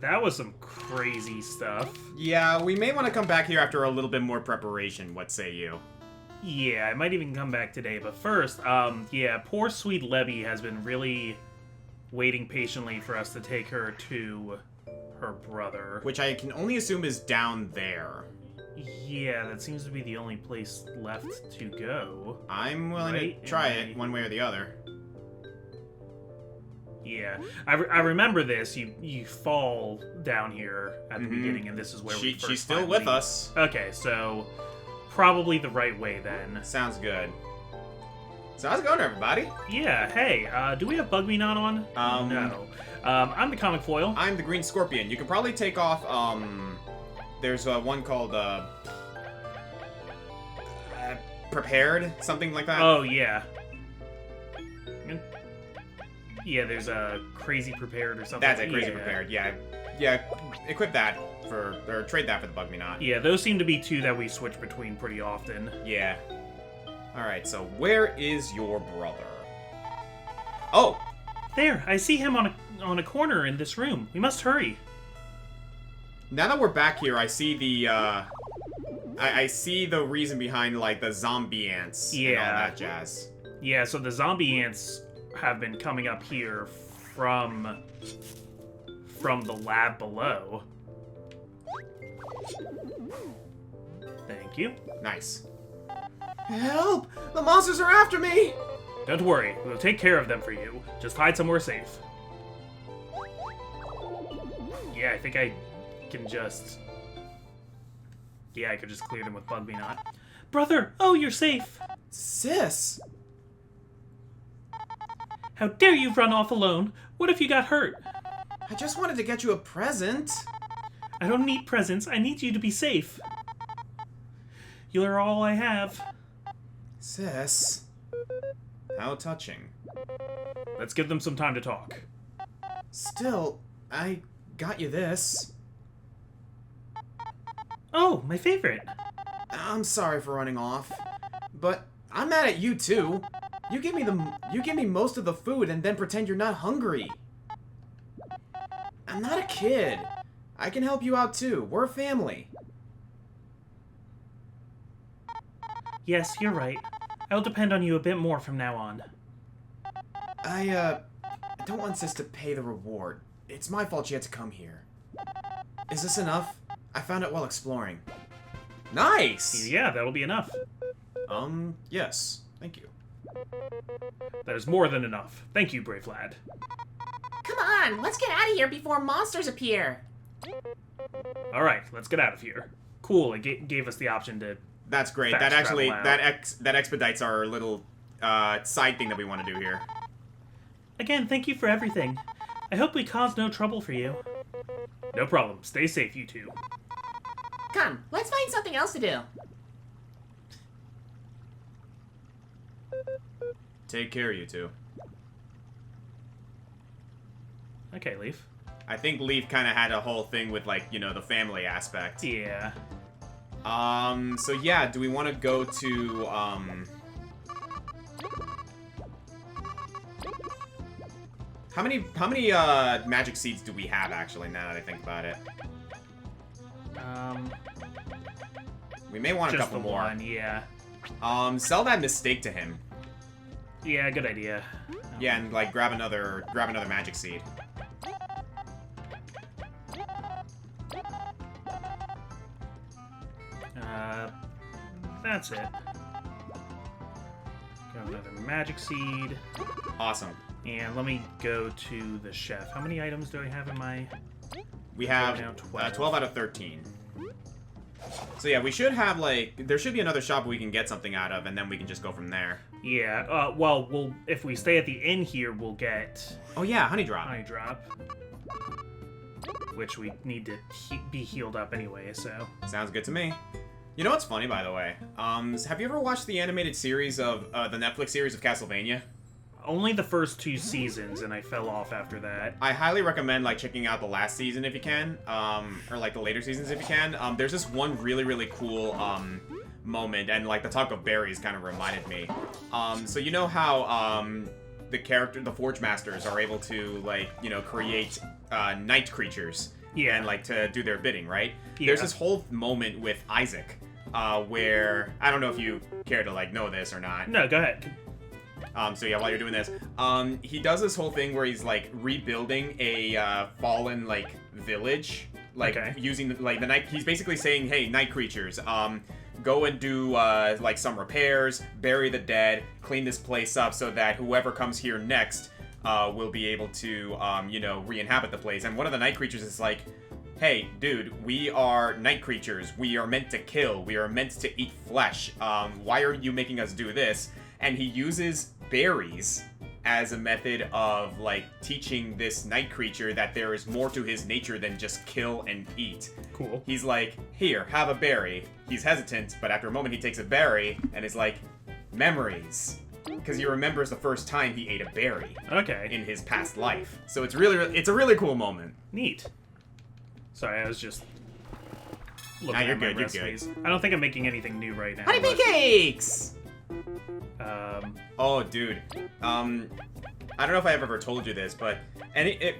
That was some crazy stuff. Yeah, we may want to come back here after a little bit more preparation, what say you? Yeah, I might even come back today, but first, yeah, poor sweet Lebby has been really waiting patiently for us to take her to her brother. Which I can only assume is down there. Yeah, that seems to be the only place left to go. I'm willing to try it one way or the other. Yeah, I remember this. You fall down here at the beginning, and this is where we first she's still with us. Okay, so probably the right way then. Sounds good. So how's it going, everybody? Yeah, hey, do we have Bug-Me-Not on? No. I'm the Comic Foil. I'm the Green Scorpion. You can probably take off, there's one called, Prepared? Something like that? Oh, yeah. Yeah, there's a Crazy Prepared or something. That's it, Crazy Prepared, yeah. Yeah, equip that or trade that for the Bug-Me-Not. Yeah, those seem to be two that we switch between pretty often. Yeah. Alright, so where is your brother? Oh! There, I see him on a corner in this room. We must hurry. Now that we're back here, I see the, I see the reason behind, like, the zombie ants and all that jazz. Yeah, so the zombie ants have been coming up here from the lab below. Thank you. Nice. Help! The monsters are after me! Don't worry, we'll take care of them for you. Just hide somewhere safe. Yeah, I think I can just... Yeah, I could just clear them with Bug-Me-Not. Brother! Oh, you're safe! Sis! How dare you run off alone? What if you got hurt? I just wanted to get you a present. I don't need presents. I need you to be safe. You're all I have. Sis. How touching. Let's give them some time to talk. Still, I got you this. Oh, my favorite. I'm sorry for running off, but I'm mad at you too. You give me most of the food and then pretend you're not hungry. I'm not a kid. I can help you out too. We're a family. Yes, you're right. I'll depend on you a bit more from now on. I don't want Sis to pay the reward. It's my fault she had to come here. Is this enough? I found it while exploring. Nice! Yeah, that'll be enough. Yes. Thank you. That is more than enough. Thank you, brave lad. Come on, let's get out of here before monsters appear. Alright, let's get out of here. Cool, it gave us the option to... That's great. That actually, that expedites our little, side thing that we want to do here. Again, thank you for everything. I hope we caused no trouble for you. No problem. Stay safe, you two. Come, let's find something else to do. Take care, you two. Okay, Leaf. I think Leaf kind of had a whole thing with, like, you know, the family aspect. Yeah. So yeah, do we want to go to, How many, magic seeds do we have, actually, now that I think about it? We may want a couple more. One, yeah. Sell that mistake to him. Yeah, good idea. Yeah, and, like, grab another magic seed. That's it. Got another magic seed. Awesome. And let me go to the chef. How many items do I have in my... We have 12 out of 13. So yeah, we should have, like... There should be another shop we can get something out of, and then we can just go from there. Yeah, well, if we stay at the inn here, we'll get... Oh yeah, Honey Drop. Honey Drop. Which we need to be healed up anyway, so... Sounds good to me. You know what's funny, by the way? Have you ever watched the animated series of, the Netflix series of Castlevania? Only the first 2 seasons, and I fell off after that. I highly recommend, like, checking out the last season if you can, or, like, the later seasons if you can. There's this one really, really cool, moment, and, like, the talk of berries kind of reminded me. So you know how, the Forge Masters are able to, like, you know, create night creatures. Yeah. And, like, to do their bidding, right? Yeah. There's this whole moment with Isaac, where, I don't know if you care to, like, know this or not. No, go ahead. So yeah, while you're doing this, he does this whole thing where he's, like, rebuilding a, fallen, like, village. Like, Okay. using, like, the night... He's basically saying, hey, night creatures, go and do, like, some repairs, bury the dead, clean this place up so that whoever comes here next, will be able to, you know, re-inhabit the place. And one of the night creatures is like, hey, dude, we are night creatures. We are meant to kill. We are meant to eat flesh. Why are you making us do this? And he uses berries as a method of, like, teaching this night creature that there is more to his nature than just kill and eat. Cool. He's like, here, have a berry. He's hesitant, but after a moment he takes a berry and is like, memories. Because he remembers the first time he ate a berry Okay. in his past life. So it's it's a really cool moment. Neat. Sorry, I was just looking Nah, you're at my good, you're recipes. I don't think I'm making anything new right now. Honey but, pancakes! Oh, dude. I don't know if I've ever told you this, but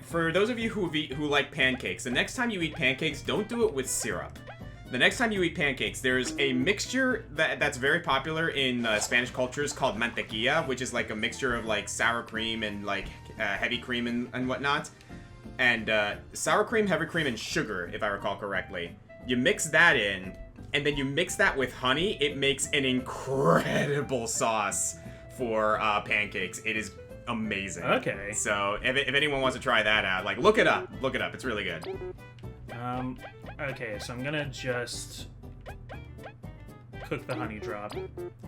for those of you who like pancakes, the next time you eat pancakes, don't do it with syrup. The next time you eat pancakes, there's a mixture that's very popular in Spanish cultures called mantequilla, which is like a mixture of, like, sour cream and, like, heavy cream and whatnot. And sour cream, heavy cream, and sugar, if I recall correctly. You mix that in, and then you mix that with honey. It makes an incredible sauce for pancakes. It is amazing. Okay. So if anyone wants to try that out, like, look it up. Look it up. It's really good. Okay, so I'm gonna just cook the honey drop.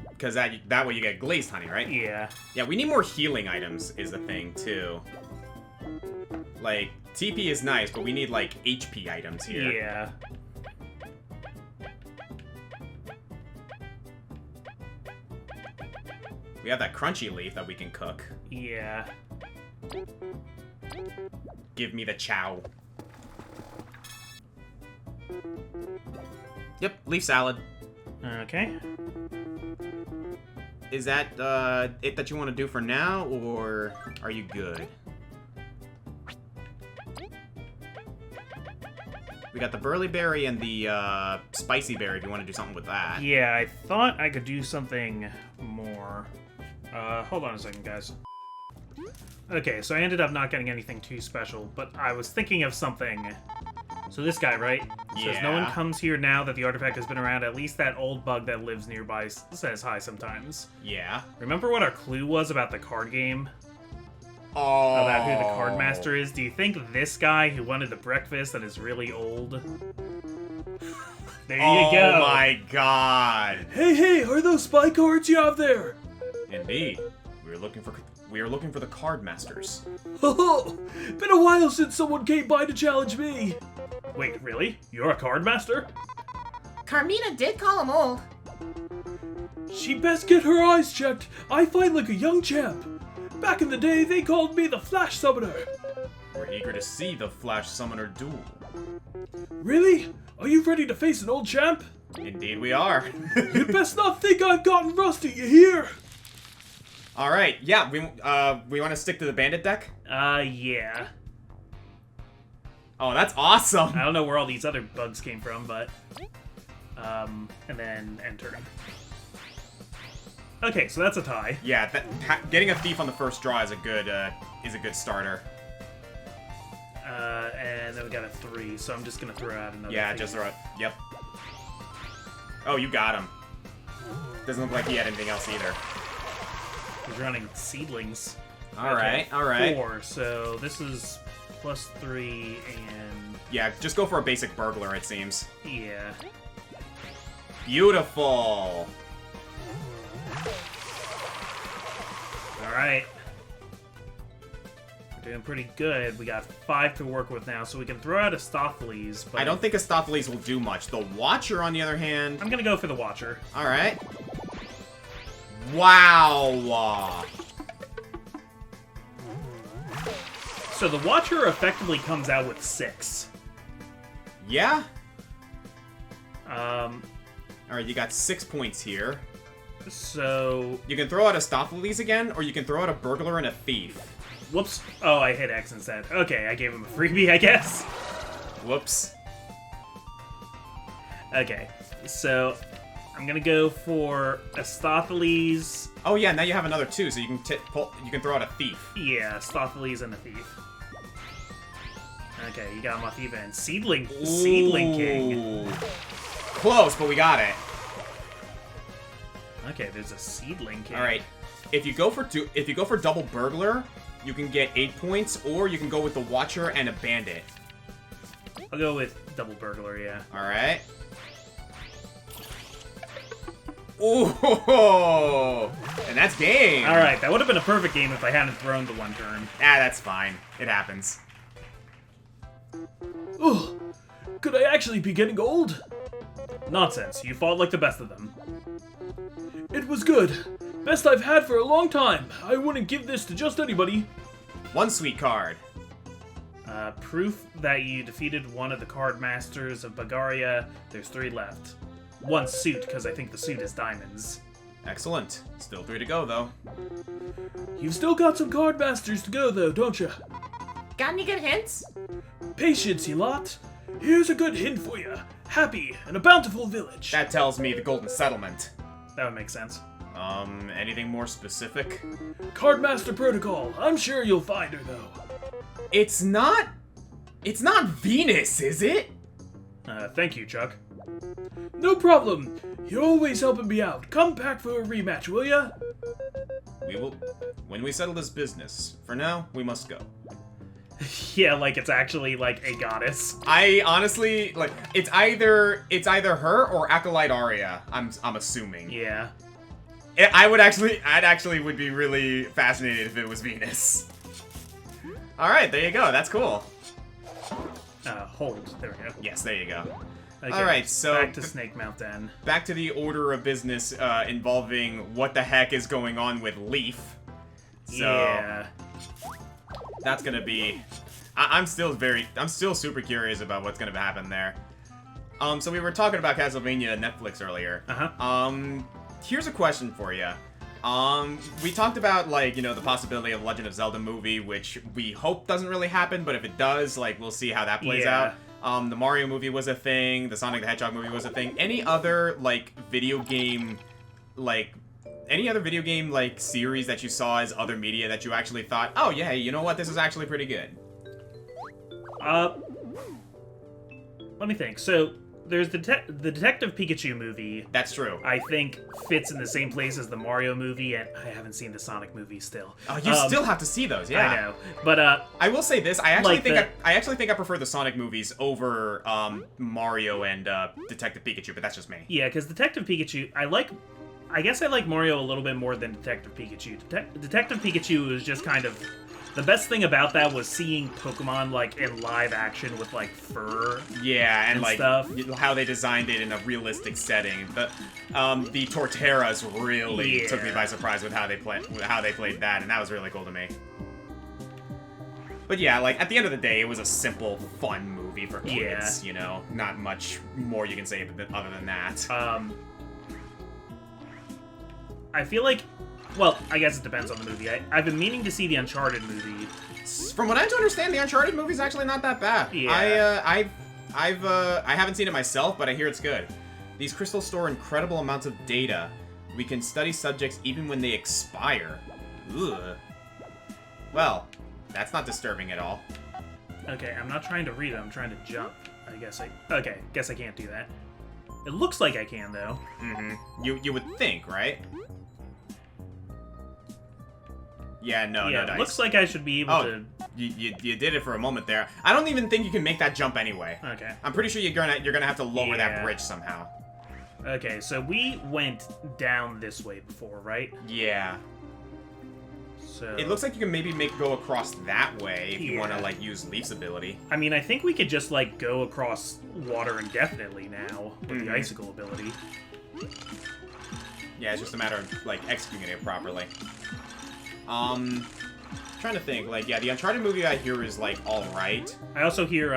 Because that way you get glazed honey, right? Yeah. Yeah, we need more healing items is the thing, too. Like, TP is nice, but we need, like, HP items here. Yeah. We have that crunchy leaf that we can cook. Yeah. Give me the chow. Yep, leaf salad. Okay. Is that, it that you want to do for now, or are you good? We got the burly berry and the, spicy berry if you want to do something with that. Yeah, I thought I could do something more. Hold on a second, guys. Okay, so I ended up not getting anything too special, but I was thinking of something. So this guy, right? Says no one Yeah. comes here now that the artifact has been around. At least that old bug that lives nearby says hi sometimes. Yeah. Remember what our clue was about the card game? Oh. About who the card master is? Do you think this guy who wanted the breakfast that is really old? There you go. Oh my god. Hey, are those spy cards you have there? Indeed. We are looking for the card masters. Oh, been a while since someone came by to challenge me. Wait, really? You're a card master? Carmina did call him old. She best get her eyes checked. I fight like a young champ. Back in the day, they called me the Flash Summoner. We're eager to see the Flash Summoner duel. Really? Are you ready to face an old champ? Indeed we are. You'd best not think I've gotten rusty, you hear? Alright, yeah, we want to stick to the bandit deck? Yeah. Oh, that's awesome! I don't know where all these other bugs came from, but... and then end turn. Okay, so that's a tie. Yeah, getting a thief on the first draw is a good starter. And then we got a 3, so I'm just gonna throw out another Yeah, thief. just throw it. Yep. Oh, you got him. Doesn't look like he had anything else either. He's running seedlings. Alright, alright. 4, so this is +3 and... Yeah, just go for a basic burglar, it seems. Yeah. Beautiful! Alright. We're doing pretty good. We got 5 to work with now, so we can throw out Astopheles, but... I don't think Astopheles will do much. The Watcher, on the other hand... I'm gonna go for the Watcher. Alright. Wow! So the Watcher effectively comes out with 6. Yeah? Um, Alright, you got 6 points here. So... You can throw out Astopheles again, or you can throw out a burglar and a thief. Whoops. Oh, I hit X instead. Okay, I gave him a freebie, I guess. Whoops. Okay, so I'm gonna go for Astopheles. Oh yeah, now you have another 2, so you can you can throw out a thief. Yeah, Astopheles and a thief. Okay, you got my thief and Seedling King. Close, but we got it. Okay, there's a Seedling King. All right, if you go for double burglar, you can get 8 points, or you can go with the Watcher and a bandit. I'll go with double burglar. Yeah. All right. Oh, and that's game. All right, that would have been a perfect game if I hadn't thrown the one turn. Ah, that's fine. It happens. Ugh, could I actually be getting old? Nonsense, you fought like the best of them. It was good. Best I've had for a long time. I wouldn't give this to just anybody. 1 sweet card. Proof that you defeated one of the card masters of Bagaria. There's 3 left. 1 suit, because I think the suit is diamonds. Excellent. Still 3 to go, though. You've still got some card masters to go, though, don't you? Got any good hints? Patience, you lot. Here's a good hint for you. Happy and a bountiful village. That tells me the Golden Settlement. That would make sense. Anything more specific? Cardmaster Protocol. I'm sure you'll find her, though. It's not Venus, is it? Thank you, Chuck. No problem. You're always helping me out. Come back for a rematch, will ya? We will, when we settle this business. For now, we must go. Yeah, like it's actually like a goddess. I honestly, like, it's either her or Acolyte Aria, I'm assuming. Yeah. I'd actually would be really fascinated if it was Venus. Alright, there you go, that's cool. Hold. There we go. Yes, there you go. Okay, Alright, so... back to Snake Mountain. Back to the order of business involving what the heck is going on with Leaf. So, yeah. that's gonna be... I'm still super curious about what's gonna happen there. So we were talking about Castlevania Netflix earlier. Uh-huh. Here's a question for you. We talked about, like, you know, the possibility of Legend of Zelda movie, which we hope doesn't really happen, but if it does, like, we'll see how that plays out. The Mario movie was a thing, the Sonic the Hedgehog movie was a thing. Any other, like, video game, like, series that you saw as other media that you actually thought, oh, yeah, you know what, this is actually pretty good? Let me think. So, there's the Detective Pikachu movie. That's true. I think fits in the same place as the Mario movie, and I haven't seen the Sonic movie still. Oh, you still have to see those, yeah. I know, but I will say this: I actually like think I prefer the Sonic movies over Mario and Detective Pikachu, but that's just me. yeah, because Detective Pikachu, I guess I like Mario a little bit more than Detective Pikachu. Detective Pikachu is just kind of... The best thing about that was seeing Pokemon, like, in live action with, like, fur. Yeah, and like, stuff. how they designed it in a realistic setting. The Torterras really took me by surprise with how they played that, and that was really cool to me. But yeah, like, at the end of the day, it was a simple, fun movie for kids, you know? Not much more you can say other than that. I feel like... Well, I guess it depends on the movie. I've been meaning to see the Uncharted movie. From what I understand, the Uncharted movie's actually not that bad. Yeah. I haven't seen it myself, but I hear it's good. These crystals store incredible amounts of data. We can study subjects even when they expire. Ugh. Well, that's not disturbing at all. Okay, I'm not trying to read it. I'm trying to jump. Okay, guess I can't do that. It looks like I can, though. Mm-hmm. You would think, right? Yeah, no dice. It looks like I should be able to... You did it for a moment there. I don't even think you can make that jump anyway. Okay. I'm pretty sure you're gonna have to lower that bridge somehow. Okay, so we went down this way before, right? Yeah. So... It looks like you can maybe go across that way if you want to, like, use Leaf's ability. I mean, I think we could just, like, go across water indefinitely now with the Icicle ability. Yeah, it's just a matter of, like, executing it properly. Trying to think, like, yeah, the Uncharted movie I hear is, like, alright. I also hear,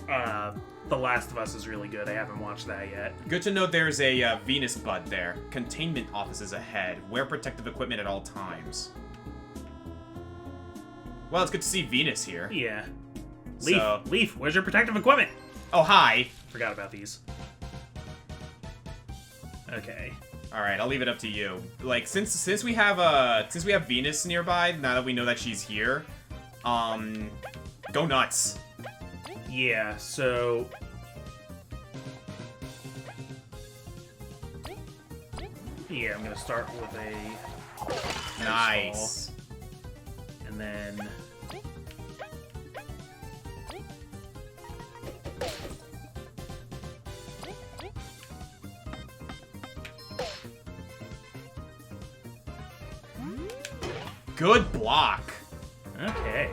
The Last of Us is really good. I haven't watched that yet. Good to know there's a Venus bud there. Containment offices ahead. Wear protective equipment at all times. Well, it's good to see Venus here. Yeah. So- Leaf, where's your protective equipment? Oh, hi. Forgot about these. Okay. All right, I'll leave it up to you. Like, since we have Venus nearby, now that we know that she's here, go nuts. Yeah, so... Yeah, I'm gonna start with a... Nice. ball, and then... Good block. Okay.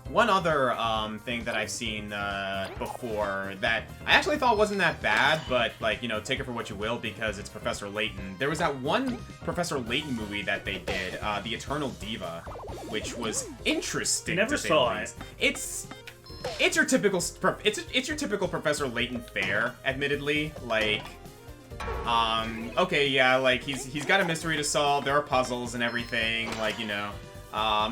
One other thing that I've seen before that I actually thought wasn't that bad, but, like, you know, take it for what you will because it's Professor Layton. There was that one Professor Layton movie that they did, The Eternal Diva, which was interesting. Never to say saw the least. it. It's your typical it's your typical Professor Layton fare, admittedly. Like, okay, yeah, like he's got a mystery to solve. There are puzzles and everything. Like, you know.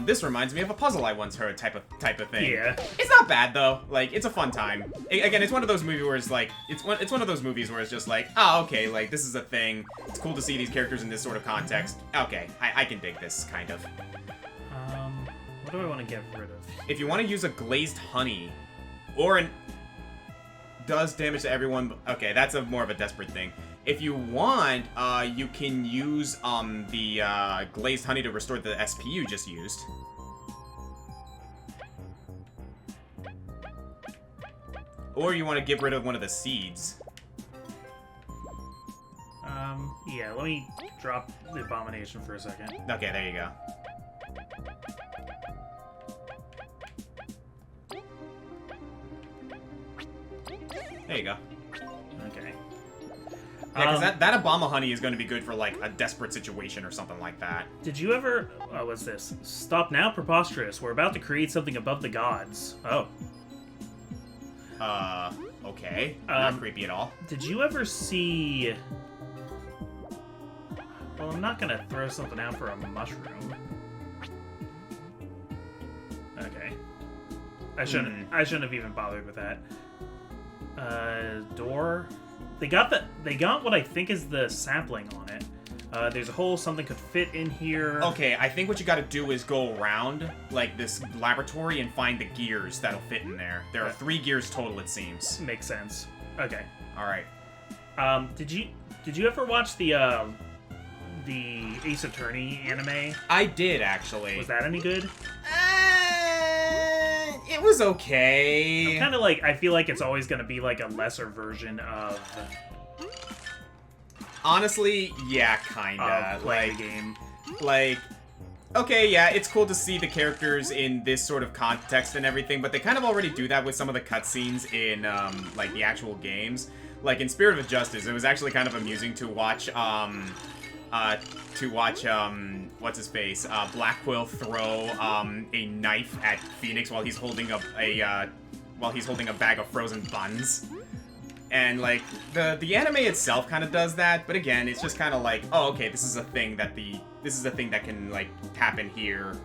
This reminds me of a puzzle I once heard type of thing. Yeah. It's not bad though. Like, it's a fun time. Again, it's one of those movies where it's like it's one of those movies where it's just like, oh, okay, like this is a thing. It's cool to see these characters in this sort of context. Okay, I can dig this kind of. What do I want to get rid of? If you want to use a glazed honey, or an does damage to everyone. Okay, that's more of a desperate thing. If you want, you can use the glazed honey to restore the SP you just used. Or you want to get rid of one of the seeds. Yeah, let me drop the abomination for a second. Okay, there you go. There you go. Okay. Yeah, because that Obama honey is going to be good for, like, a desperate situation or something like that. Did you ever... Oh, what's this? Stop now, preposterous. We're about to create something above the gods. Oh. Okay. Not creepy at all. Did you ever see... Well, I'm not gonna throw something out for a mushroom. Okay. I shouldn't have even bothered with that. Door... They got what I think is the sapling on it. There's a hole, something could fit in here. Okay, I think what you gotta do is go around, like, this laboratory and find the gears that'll fit in there. There are 3 gears total, it seems. Makes sense. Okay. Alright. Did you ever watch the Ace Attorney anime? I did, actually. Was that any good? It was okay. I'm kind of like, I feel like it's always going to be like a lesser version of... Honestly, yeah, kinda. Play Like, the game. like, okay, yeah, it's cool to see the characters in this sort of context and everything, but they kind of already do that with some of the cutscenes in, like, the actual games. Like, in Spirit of Justice, it was actually kind of amusing to watch, what's his face, Black Quill throw, a knife at Phoenix while he's holding up a bag of frozen buns. And, like, the anime itself kind of does that, but again, it's just kind of like, oh, okay, this is a thing that can, like, happen here.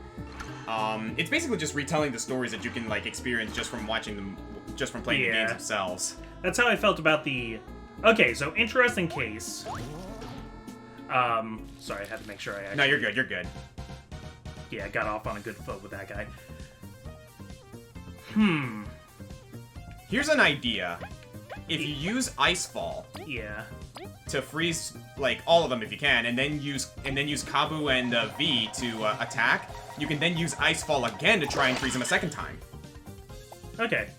It's basically just retelling the stories that you can, like, experience just from watching them, just from playing the games themselves. That's how I felt about the... Okay, so interesting case. Sorry, I had to make sure I actually... No, you're good. Yeah, I got off on a good foot with that guy. Here's an idea. If you use Icefall Yeah. to freeze, like, all of them if you can, and then use Kabu and V to attack, you can then use Icefall again to try and freeze them a second time. Okay.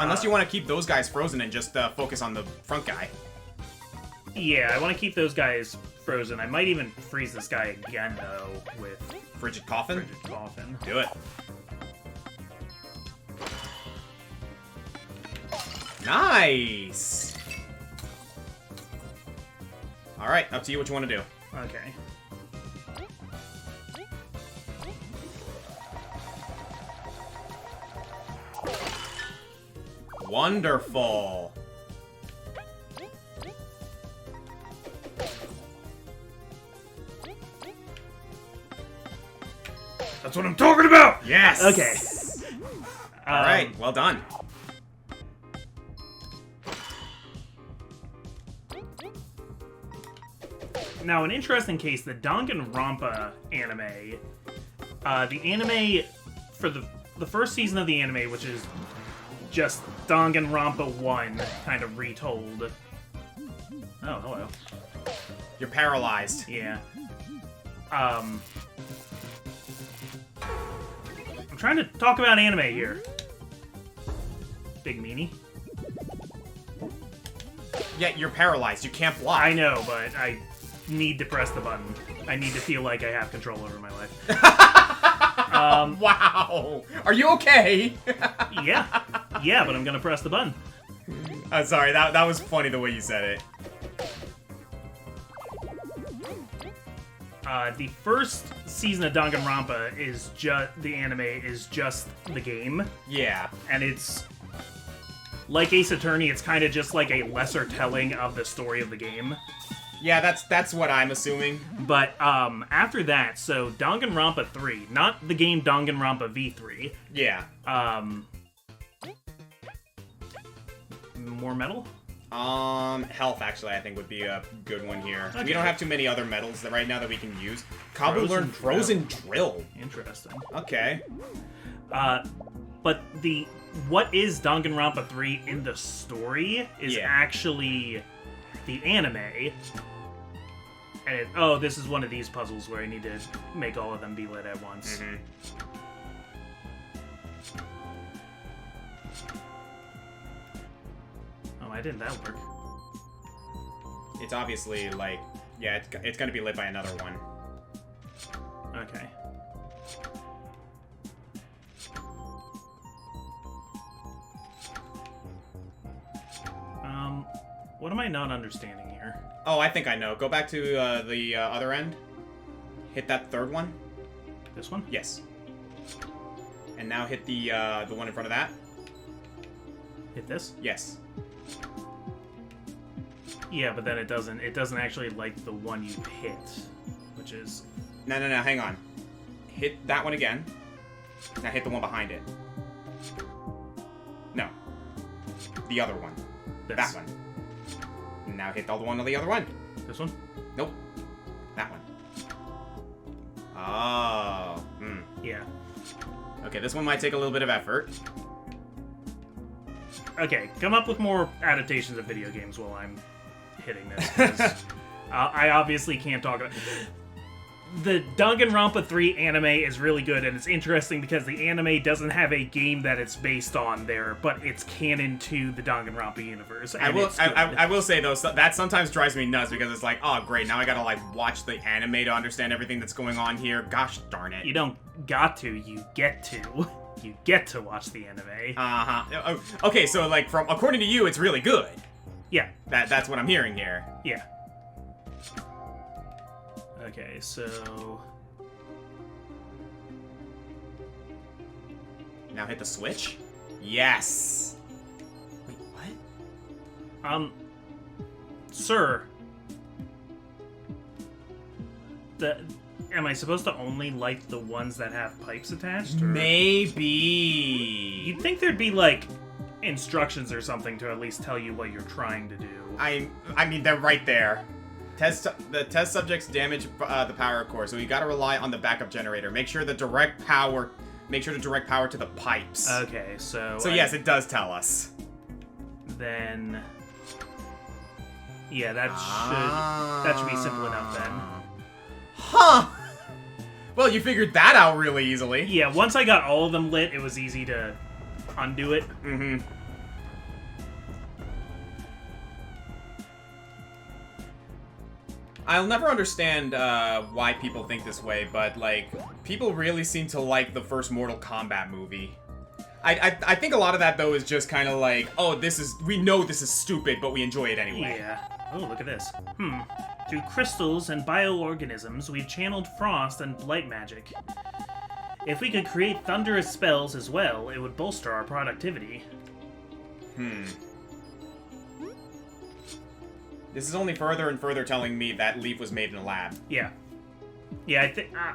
Unless you want to keep those guys frozen and just focus on the front guy. Yeah, I want to keep those guys frozen. I might even freeze this guy again, though, with Frigid Coffin? Frigid Coffin. Do it. Nice! Alright, up to you what you want to do. Okay. Wonderful. That's what I'm talking about! Yes! Okay. Alright, well done. Now, an interesting case, the Danganronpa anime, the anime for the first season of the anime, which is just Danganronpa 1 kind of retold. Oh, hello. You're paralyzed. Yeah. I'm trying to talk about anime here. Big meanie. Yeah, you're paralyzed. You can't block. I know, but I need to press the button. I need to feel like I have control over my life. Wow. Are you okay? Yeah. Yeah, but I'm gonna press the button. Sorry, that was funny the way you said it. The first season of Danganronpa is the anime is just the game, Yeah. and it's like Ace Attorney. It's kind of just like a lesser telling of the story of the game. Yeah, that's what I'm assuming. But after that, so Danganronpa 3, not the game Danganronpa V3. Yeah. More metal? Health actually I think would be a good one here. Okay. We don't have too many other metals right now that we can use. Kabu learned Frozen Drill. Interesting. Okay. But what is Danganronpa 3 in the story is actually the anime. And this is one of these puzzles where I need to make all of them be lit at once. Mm-hmm. Oh, why didn't that work? It's obviously like, yeah, it's gonna be lit by another one. Okay. What am I not understanding here? Oh, I think I know. Go back to the other end. Hit that third one. This one? Yes. And now hit the one in front of that. Hit this? Yes. Yeah, but then it doesn't actually like the one you hit, which is... No, hang on. Hit that one again. Now hit the one behind it. No. The other one. This. That one. Now hit the one on the other one. This one? Nope. That one. Oh. Yeah. Okay, this one might take a little bit of effort. Okay, come up with more adaptations of video games while I'm hitting this. 'Cause, I obviously can't talk about... The Danganronpa 3 anime is really good, and it's interesting because the anime doesn't have a game that it's based on there, but it's canon to the Danganronpa universe. And I will say though, that sometimes drives me nuts because it's like, oh great, now I gotta like watch the anime to understand everything that's going on here. Gosh darn it. You don't got to, you get to. You get to watch the anime. Uh-huh. Okay, so like according to you, it's really good. Yeah. That's what I'm hearing here. Yeah. Okay, so... Now hit the switch? Yes! Wait, what? Sir. Am I supposed to only light the ones that have pipes attached? Or? Maybe. You'd think there'd be, like, instructions or something to at least tell you what you're trying to do. I mean, they're right there. The test subjects damage the power core, so you gotta rely on the backup generator. Make sure to direct power to the pipes. Okay, so... So yes, it does tell us. Then... Yeah, that should be simple enough then. Huh! Well, you figured that out really easily. Yeah, once I got all of them lit, it was easy to undo it. Mm-hmm. I'll never understand why people think this way, but, like, people really seem to like the first Mortal Kombat movie. I think a lot of that, though, is just kind of like, oh, we know this is stupid, but we enjoy it anyway. Yeah. Oh, look at this. Through crystals and bioorganisms, we've channeled frost and light magic. If we could create thunderous spells as well, it would bolster our productivity. This is only further and further telling me that Leaf was made in a lab. Yeah. Yeah,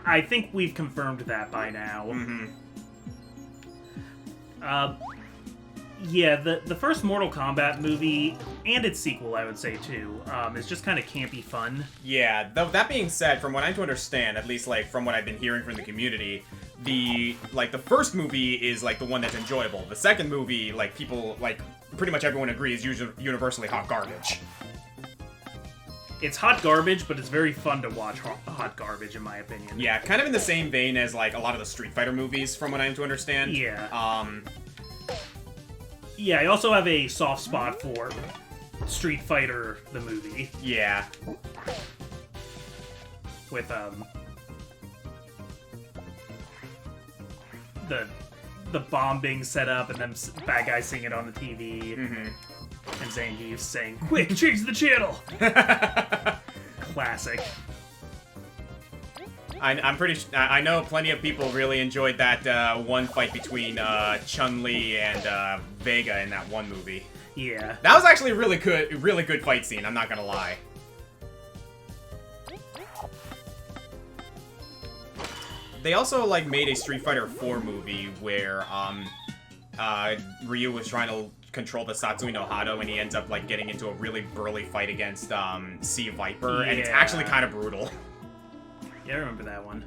I think we've confirmed that by now. Yeah, the first Mortal Kombat movie, and its sequel, I would say, too, is just kind of campy fun. Yeah, that being said, from what I understand, at least, like, from what I've been hearing from the community, the first movie is, like, the one that's enjoyable. The second movie, like, people, like, pretty much everyone agrees, is universally hot garbage. It's hot garbage, but it's very fun to watch hot garbage, in my opinion. Yeah, kind of in the same vein as, like, a lot of the Street Fighter movies, from what I'm to understand. Yeah. Yeah, I also have a soft spot for Street Fighter, the movie. Yeah. With, the bomb being set up and then bad guys seeing it on the TV. And Zangief saying, "Quick, change the channel!" Classic. I know plenty of people really enjoyed that one fight between Chun-Li and Vega in that one movie. Yeah. That was actually a really good fight scene, I'm not gonna lie. They also, like, made a Street Fighter 4 movie where, Ryu was trying to control the Satsui no Hado, and he ends up, like, getting into a really burly fight against, Sea Viper, and it's actually kind of brutal. Yeah, I remember that one.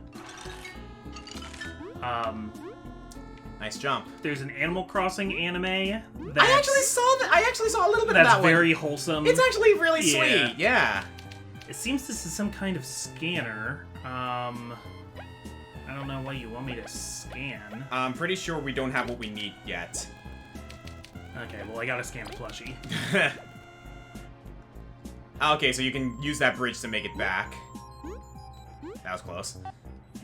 Nice jump. There's an Animal Crossing anime I actually saw a little bit of that that's one. very wholesome. It's actually really sweet, yeah. It seems this is some kind of scanner. I don't know what you want me to scan. I'm pretty sure we don't have what we need yet. Okay, well, I gotta scan the plushie. Okay, so you can use that bridge to make it back. That was close.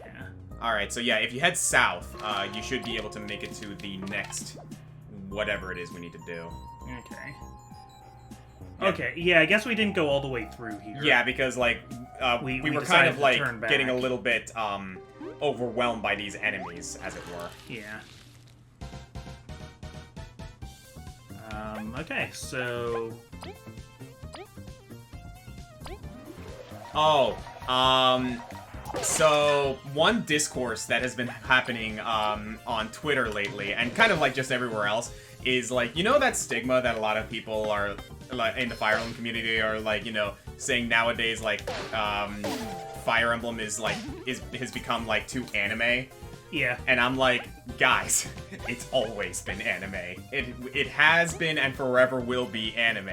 Yeah. Alright, so yeah, if you head south, you should be able to make it to the next whatever it is we need to do. Okay. Yeah. Okay, yeah, I guess we didn't go all the way through here. Yeah, because, like, we were kind decided of, to like, turn back. getting a little bit, overwhelmed by these enemies, as it were. Yeah. Okay, so... Oh, so one discourse that has been happening, on Twitter lately, and kind of, like, just everywhere else, is, like, you know that stigma that a lot of people are, like, in the Fire Emblem community are, like, you know, saying nowadays, like, Fire Emblem is, like, has become, like, too anime? Yeah. And I'm like, guys, it's always been anime. It has been and forever will be anime.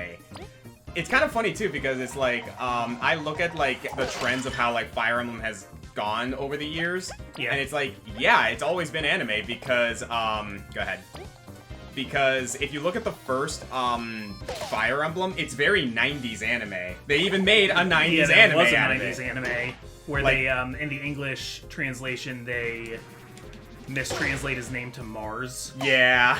It's kind of funny, too, because it's like, I look at, like, the trends of how, like, Fire Emblem has gone over the years. Yeah. And it's like, yeah, it's always been anime because, go ahead. Because if you look at the first, Fire Emblem, it's very 90s anime. They even made a 90s anime was a out of 90s it. anime, where Like- they, in the English translation, they mistranslate his name to Mars. Yeah.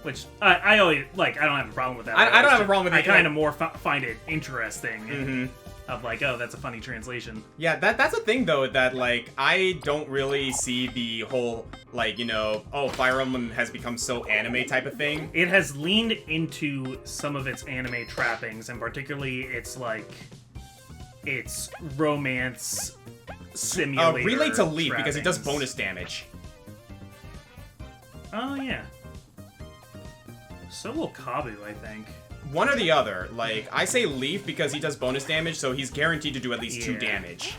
Which, I always, like, I don't have a problem with that. I don't have a problem with it. I kind of more find it interesting. Mm-hmm. Of like, oh, that's a funny translation. Yeah, that's a thing, though, that, like, I don't really see the whole, like, you know, oh, Fire Emblem has become so anime type of thing. It has leaned into some of its anime trappings, and particularly its, like, its romance simulator Relay to Leaf, because he does trappings. bonus damage. Oh, yeah. So will Kabu, I think. One or the other. Like, I say Leaf because he does bonus damage, so he's guaranteed to do at least 2 Yeah. damage.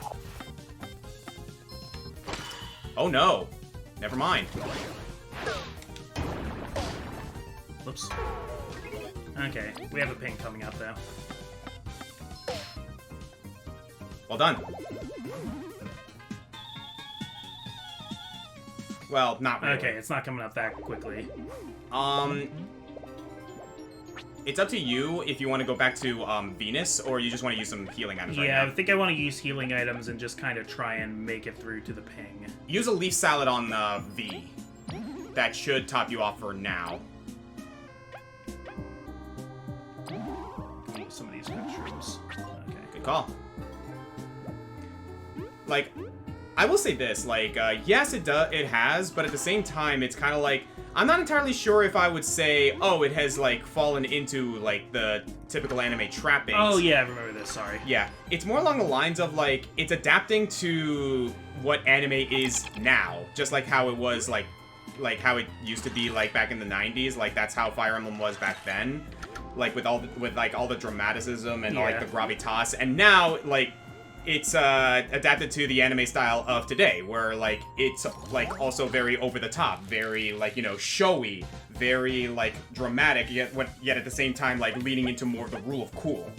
Oh no. Never mind. Whoops. Okay, we have a ping coming up, though. Well done. Well, not really. Okay, it's not coming up that quickly. It's up to you if you want to go back to Venus, or you just want to use some healing items right Yeah, now. I think I want to use healing items and just kind of try and make it through to the ping. Use a leaf salad on V. That should top you off for now. Use some of these mushrooms. Okay. Good call. Like, I will say this, like, yes, it has, but at the same time, it's kind of like, I'm not entirely sure if I would say, oh, it has, like, fallen into, like, the typical anime trappings. Oh, yeah, I remember this, sorry. Yeah, it's more along the lines of, like, it's adapting to what anime is now, just like how it was, like how it used to be, like, back in the 90s, like, that's how Fire Emblem was back then, like, with all the dramaticism and, like, the gravitas, and now, like, it's adapted to the anime style of today, where, like, it's, like, also very over-the-top, very, like, you know, showy, very, like, dramatic, yet at the same time, like, leading into more of the rule of cool.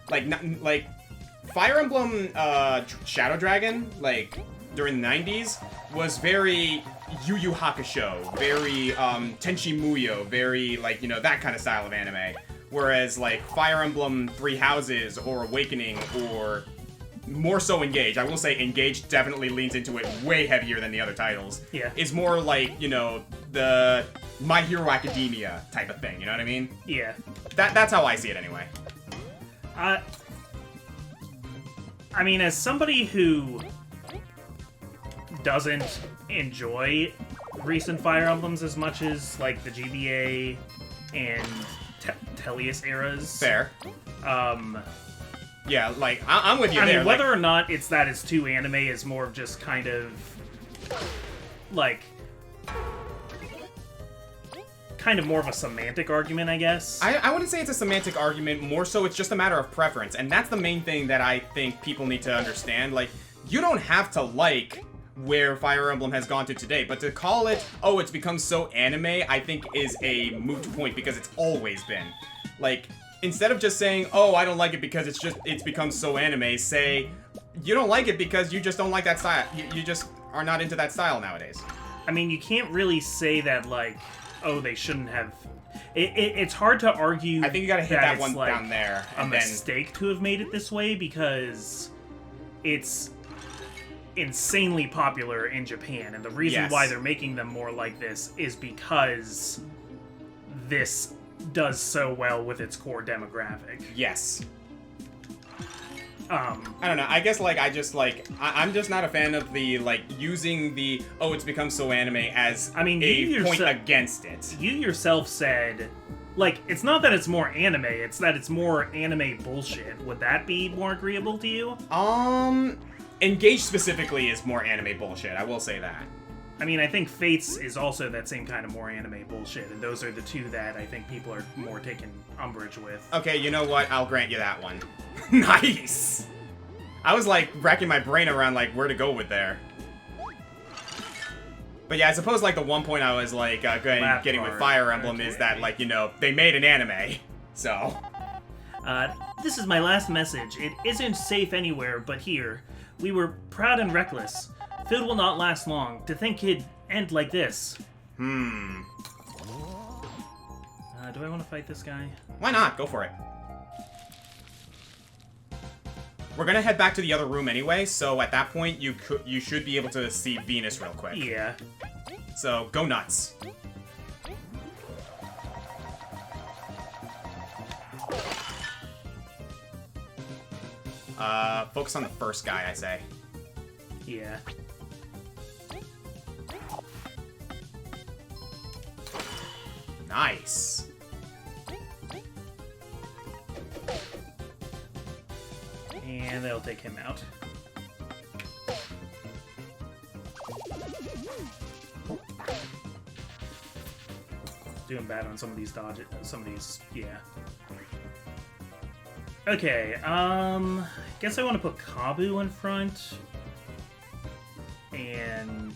Like, Fire Emblem Shadow Dragon, like, during the 90s, was very Yu Yu Hakusho, very Tenchi Muyo, very, like, you know, that kind of style of anime. Whereas, like, Fire Emblem Three Houses, or Awakening, or more so Engage, I will say Engage definitely leans into it way heavier than the other titles. Yeah. Is more like, you know, the My Hero Academia type of thing, you know what I mean? Yeah. That's how I see it anyway. I mean, as somebody who doesn't enjoy recent Fire Emblems as much as, like, the GBA and Tellius eras. Fair. Yeah, like, I'm with you I there. mean, whether or not it's that it's too anime is more of just kind of, like, kind of more of a semantic argument, I guess. I wouldn't say it's a semantic argument, more so it's just a matter of preference, and that's the main thing that I think people need to understand. Like, you don't have to like where Fire Emblem has gone to today, but to call it, oh, it's become so anime, I think is a moot point, because it's always been. Like, instead of just saying, oh, I don't like it because it's become so anime, say, you don't like it because you just don't like that style. You just are not into that style nowadays. I mean, you can't really say that, like, oh, they shouldn't have... It's hard to argue I think you gotta hit that one like down there. A mistake to have made it this way, because it's insanely popular in Japan, and the reason why they're making them more like this is because this does so well with its core demographic. Yes. I don't know, I guess, like, I'm just not a fan of the, like, using the, oh, it's become so anime as a point against it. You yourself said, like, it's not that it's more anime, it's that it's more anime bullshit. Would that be more agreeable to you? Engage specifically is more anime bullshit, I will say that. I mean, I think Fates is also that same kind of more anime bullshit, and those are the two that I think people are more taking umbrage with. Okay, you know what? I'll grant you that one. Nice! I was, like, racking my brain around, like, where to go with there. But yeah, I suppose, like, the one point I was, like, getting with Fire Emblem is that, like, you know, they made an anime, so... This is my last message. It isn't safe anywhere but here. We were proud and reckless. Food will not last long. To think it'd end like this. Do I want to fight this guy? Why not? Go for it. We're gonna head back to the other room anyway, so at that point, you should be able to see Venus real quick. Yeah. So, go nuts. Focus on the first guy, I say. Yeah. Nice. And they'll take him out. Doing bad on some of these dodges. Yeah. Okay, guess I want to put Kabu in front. And...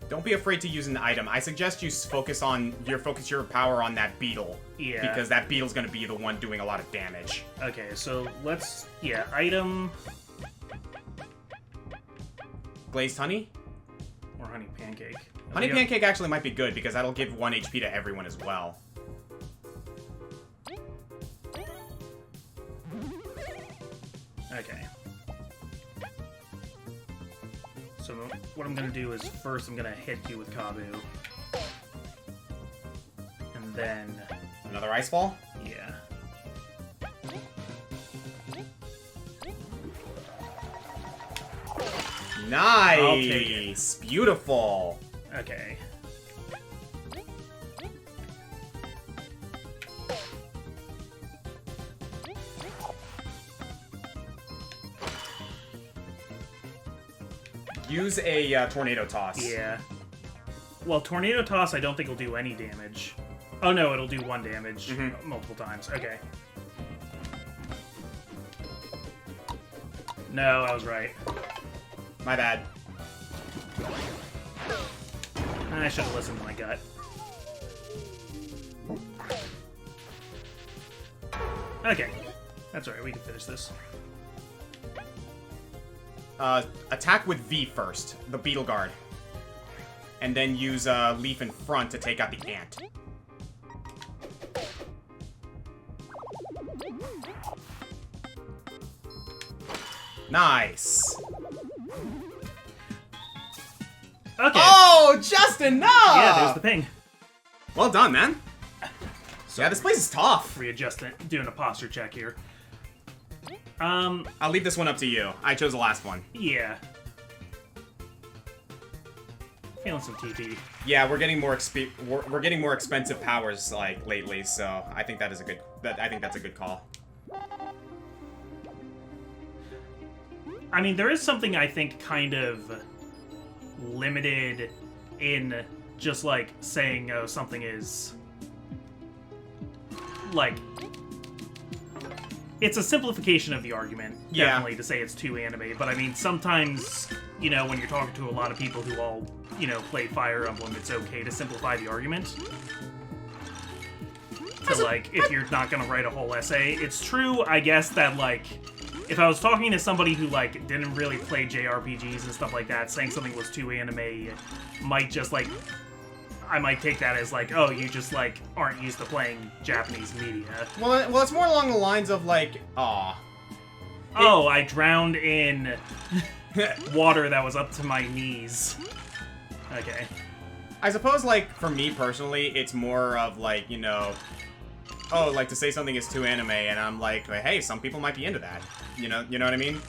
Don't be afraid to use an item. I suggest you focus your power on that beetle. Yeah. Because that beetle's gonna be the one doing a lot of damage. Okay, so let's... Yeah, item... Glazed honey? Or honey pancake. Honey pancake actually might be good, because that'll give 1 HP to everyone as well. Okay. So what I'm gonna do is first I'm gonna hit you with Kabu. And then... Another Another ice fall? Yeah. Nice! Beautiful! Okay. Use a tornado toss. Yeah. Well, Tornado Toss I don't think will do any damage. Oh no, it'll do 1 damage multiple times. Okay. No, I was right. My bad. I should have listened to my gut. Okay. That's alright, we can finish this. Attack with V first, the Beetle Guard. And then use Leaf in front to take out the ant. Nice! Okay. Oh, just enough! Yeah, there's the ping. Well done, man. Yeah, this place is tough. Readjusting, doing a posture check here. I'll leave this one up to you. I chose the last one. Yeah. Feeling some TP. Yeah, we're getting more we're getting more expensive powers like lately, so I think that is a good I think that's a good call. I mean, there is something I think kind of limited in just like saying, oh, something is like it's a simplification of the argument, definitely, to say it's too anime. But I mean, sometimes, you know, when you're talking to a lot of people who all, you know, play Fire Emblem, it's okay to simplify the argument. So, like, if you're not gonna write a whole essay, it's true, I guess, that, like, if I was talking to somebody who, like, didn't really play JRPGs and stuff like that, saying something was too anime might just, like, I might take that as, like, oh, you just, like, aren't used to playing Japanese media. Well, it's more along the lines of, like, aw. Oh, I drowned in water that was up to my knees. Okay. I suppose, like, for me personally, it's more of, like, you know, oh, like, to say something is too anime, and I'm like, hey, some people might be into that. You know what I mean?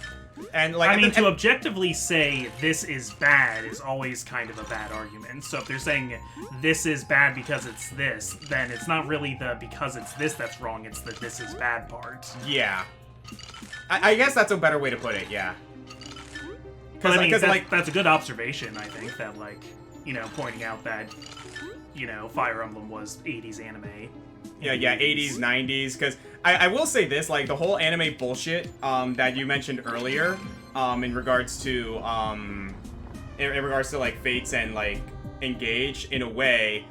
And, like, I mean, to objectively say this is bad is always kind of a bad argument. So if they're saying this is bad because it's this, then it's not really the because it's this that's wrong, it's the this is bad part. Yeah. I guess that's a better way to put it, yeah. Because I mean, that's a good observation, I think, that, like, you know, pointing out that, you know, Fire Emblem was 80s anime. Yeah, 80s, 90s, because I will say this, like, the whole anime bullshit that you mentioned earlier, in regards to, like, Fates and, like, Engage, in a way,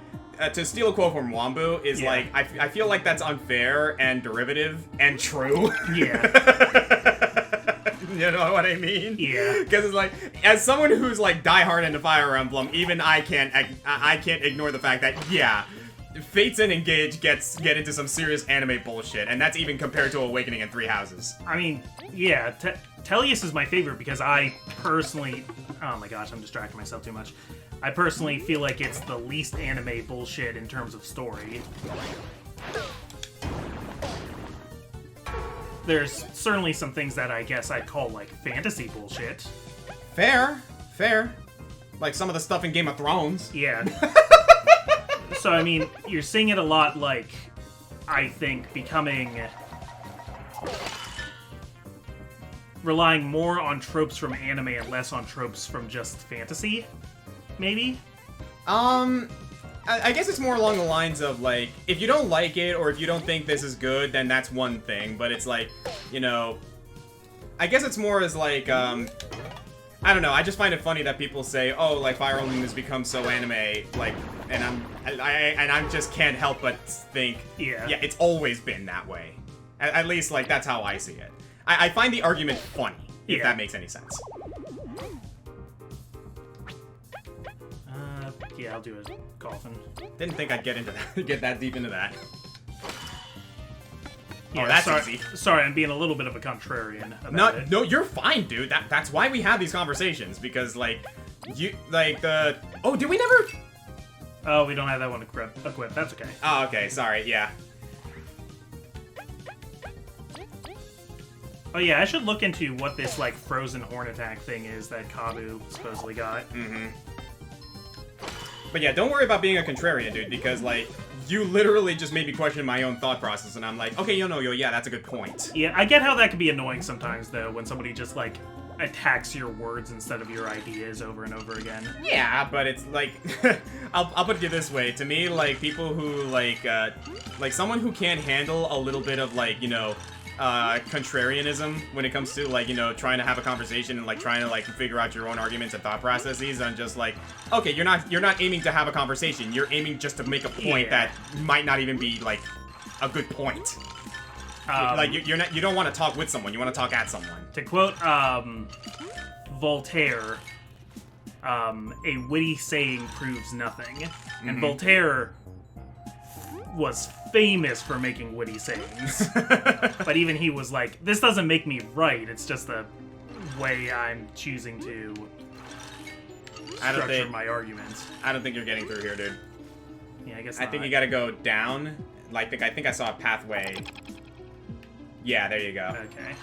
to steal a quote from Wambu, is, like, I feel like that's unfair and derivative and true. Yeah. You know what I mean? Yeah. Because it's like, as someone who's, like, diehard into Fire Emblem, even I can't ignore the fact that, yeah, Fates and Engage get into some serious anime bullshit, and that's even compared to Awakening and Three Houses. I mean, yeah, Tellius is my favorite because I personally... Oh my gosh, I'm distracting myself too much. I personally feel like it's the least anime bullshit in terms of story. There's certainly some things that I guess I'd call, like, fantasy bullshit. Fair. Like some of the stuff in Game of Thrones. Yeah. So, I mean, you're seeing it a lot, like, I think, becoming... relying more on tropes from anime and less on tropes from just fantasy, maybe? I guess it's more along the lines of, like, if you don't like it, or if you don't think this is good, then that's one thing, but it's like, you know... I guess it's more as, like, I don't know, I just find it funny that people say, oh, like, Fire Emblem has become so anime, like, and I just can't help but think, yeah, it's always been that way. At least, like, that's how I see it. I find the argument funny, if that makes any sense. Yeah, I'll do a coffin. Didn't think I'd get that deep into that. Yeah, oh, that's easy. Sorry, I'm being a little bit of a contrarian about it. No, you're fine, dude. That's why we have these conversations, because, like, oh, did we never... Oh, we don't have that one equipped. That's okay. Oh, okay, sorry, yeah. Oh yeah, I should look into what this, like, frozen horn attack thing is that Kabu supposedly got. Mm-hmm. But yeah, don't worry about being a contrarian, dude, because, like, you literally just made me question my own thought process, and I'm like, okay, yeah, that's a good point. Yeah, I get how that can be annoying sometimes, though, when somebody just, like, attacks your words instead of your ideas over and over again. Yeah, but it's like, I'll put it this way. To me, like, people who, like someone who can't handle a little bit of, like, you know, contrarianism when it comes to, like, you know, trying to have a conversation and, like, trying to, like, figure out your own arguments and thought processes, and just like, okay, you're not aiming to have a conversation, you're aiming just to make a point that might not even be, like, a good point. Like, you don't want to talk with someone, you want to talk at someone. To quote Voltaire, a witty saying proves nothing. And Voltaire was famous for making witty sayings. But even he was like, this doesn't make me right, it's just the way I'm choosing to structure my arguments. I don't think you're getting through here, dude. Yeah, I guess I not. think you gotta go down. Like, I think I saw a pathway. Yeah, there you go. Okay.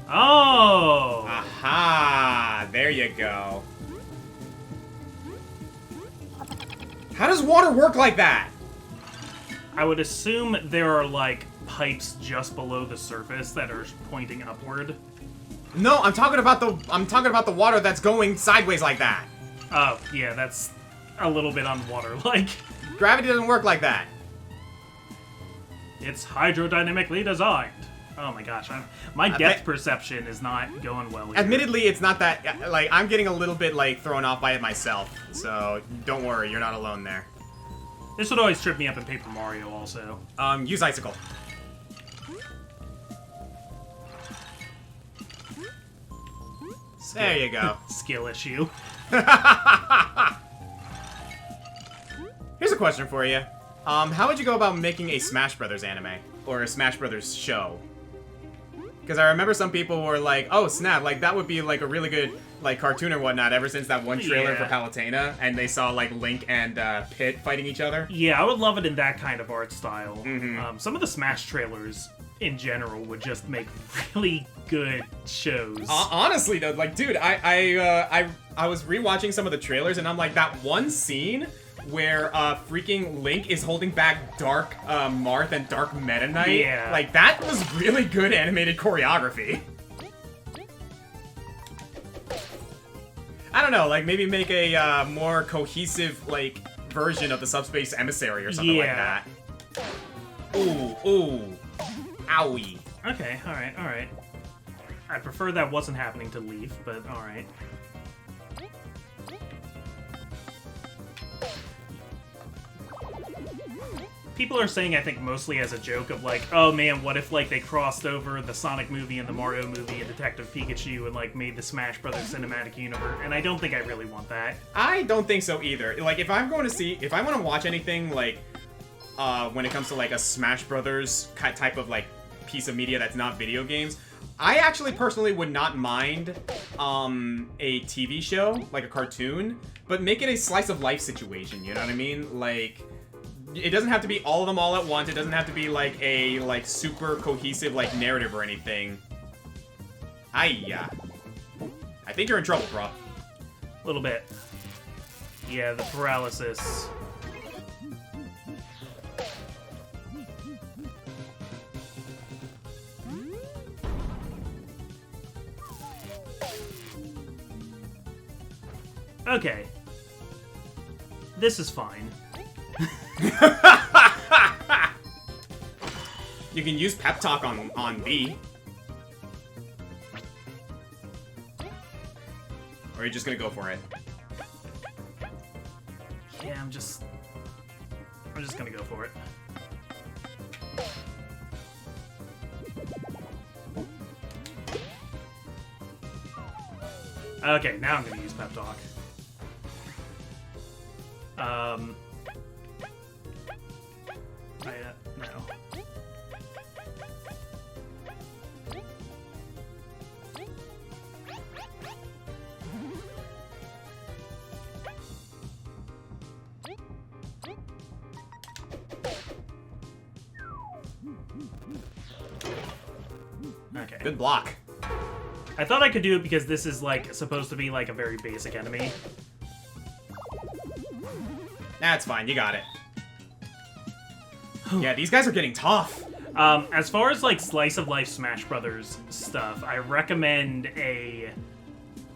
Oh! Aha! There you go. How does water work like that? I would assume there are, like, pipes just below the surface that are pointing upward. No, I'm talking about the water that's going sideways like that. Oh, yeah, that's a little bit unwater-like. Gravity doesn't work like that. It's hydrodynamically designed. Oh my gosh, my depth perception is not going well here. Admittedly, it's not that, like, I'm getting a little bit, like, thrown off by it myself. So, don't worry, you're not alone there. This would always trip me up in Paper Mario also. Use Icicle. There you go. Skill issue. Here's a question for you. How would you go about making a Smash Brothers anime? Or a Smash Brothers show? Because I remember some people were like, oh snap, like that would be like a really good like cartoon or whatnot ever since that one trailer for Palutena, and they saw like Link and Pit fighting each other. Yeah, I would love it in that kind of art style. Some of the Smash trailers in general would just make really good shows. Honestly though, like dude, I was rewatching some of the trailers and I'm like, that one scene where freaking Link is holding back Dark Marth and Dark Meta Knight. Yeah. Like, that was really good animated choreography. I don't know, like, maybe make a more cohesive, like, version of the Subspace Emissary or something like that. Ooh. Owie. Okay, alright. I prefer that wasn't happening to Leaf, but alright. People are saying, I think, mostly as a joke of like, oh man, what if like they crossed over the Sonic movie and the Mario movie and Detective Pikachu and like made the Smash Brothers cinematic universe? And I don't think I really want that. I don't think so either. Like, if I want to watch anything like, when it comes to like a Smash Brothers type of like piece of media that's not video games, I actually personally would not mind a TV show, like a cartoon, but make it a slice of life situation, you know what I mean? Like, it doesn't have to be all of them all at once. It doesn't have to be like a super cohesive like narrative or anything. I think you're in trouble, bro. A little bit. Yeah, the paralysis. Okay. This is fine. You can use Pep Talk on B. Or are you just gonna go for it? Yeah, I'm just gonna go for it. Okay, now I'm gonna use Pep Talk. No. Good block. I thought I could do it because this is, like, supposed to be, like, a very basic enemy. That's fine, you got it. Yeah, these guys are getting tough. As far as, like, Slice of Life Smash Brothers stuff, I recommend a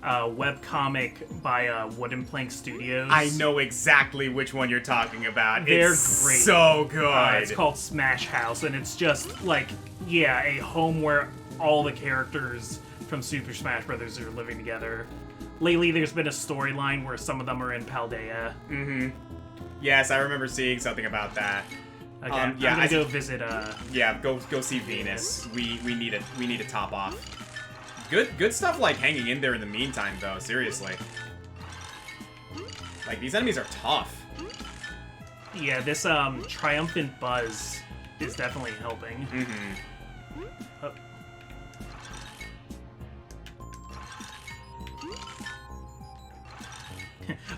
webcomic by Wooden Plank Studios. I know exactly which one you're talking about. They're it's great. So good. It's called Smash House, and it's just, like, yeah, a home where all the characters from Super Smash Brothers are living together. Lately, there's been a storyline where some of them are in Paldea. Mm-hmm. Yes, I remember seeing something about that. Okay, yeah, I'm gonna go visit. Yeah, go see Venus. We need a top off. Good stuff like hanging in there in the meantime though. Seriously, like these enemies are tough. Yeah, this triumphant buzz is definitely helping. Mm-hmm. Oh.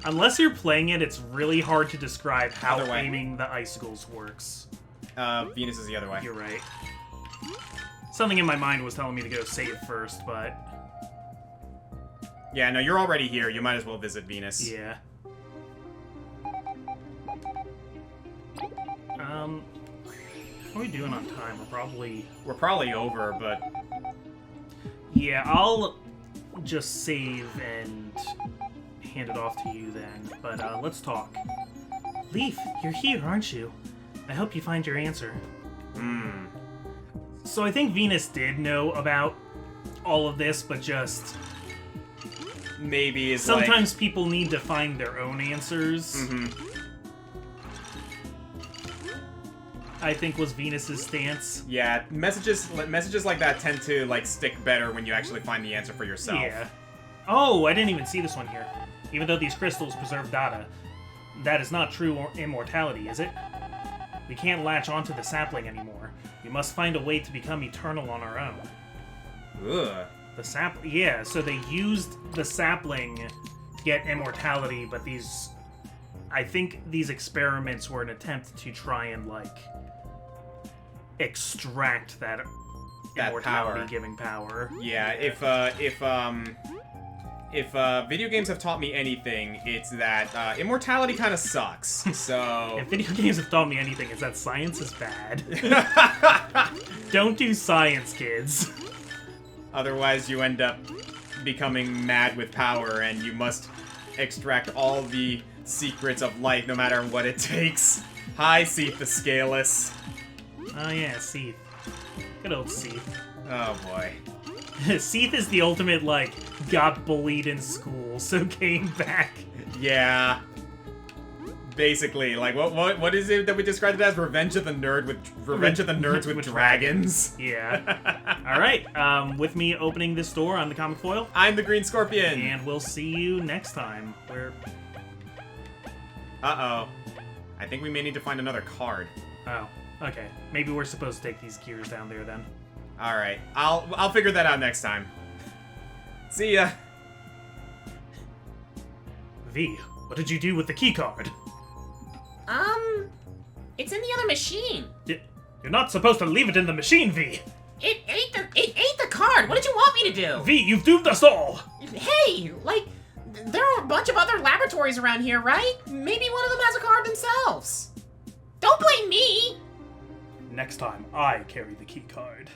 Unless you're playing it, it's really hard to describe how Other way. aiming the icicles works. Venus is the other way. You're right. Something in my mind was telling me to go save first, but... Yeah, no, you're already here. You might as well visit Venus. yeah. How are we doing on time? We're probably over, but Yeah, I'll just save and hand it off to you then. But let's talk. Leaf, you're here, aren't you? I hope you find your answer. So I think Venus did know about all of this, but just maybe it's sometimes people need to find their own answers. Mm-hmm. I think was Venus's stance. Yeah, messages like that tend to like stick better when you actually find the answer for yourself. Yeah. Oh, I didn't even see this one here. Even though these crystals preserve data, that is not true immortality, is it? We can't latch onto the sapling anymore. We must find a way to become eternal on our own. Ugh. Yeah, so they used the sapling to get immortality, but I think these experiments were an attempt to try and, like, extract that immortality-giving power. Yeah, if video games have taught me anything, it's that immortality kind of sucks. So If video games have taught me anything, it's that science is bad. Don't do science, kids. otherwise you end up becoming mad with power, and you must extract all the secrets of life, no matter what it takes. Hi, Seath the Scaleless. Oh yeah, Seath. Good old Seath. Oh boy. Seath is the ultimate, like, got bullied in school, so came back. Yeah. Basically, like what is it that we described it as? Revenge of the Nerds with dragons. Yeah. Alright, with me opening this door, I'm the Comic Foil. I'm the Green Scorpion. And we'll see you next time. Uh-oh. I think we may need to find another card. Oh, okay. Maybe we're supposed to take these gears down there then. Alright. I'll figure that out next time. See ya. V, what did you do with the key card? It's in the other machine. You're not supposed to leave it in the machine, V! It ate the card. What did you want me to do? V, you've doomed us all! Hey, like, there are a bunch of other laboratories around here, right? Maybe one of them has a card themselves. Don't blame me! Next time, I carry the key card.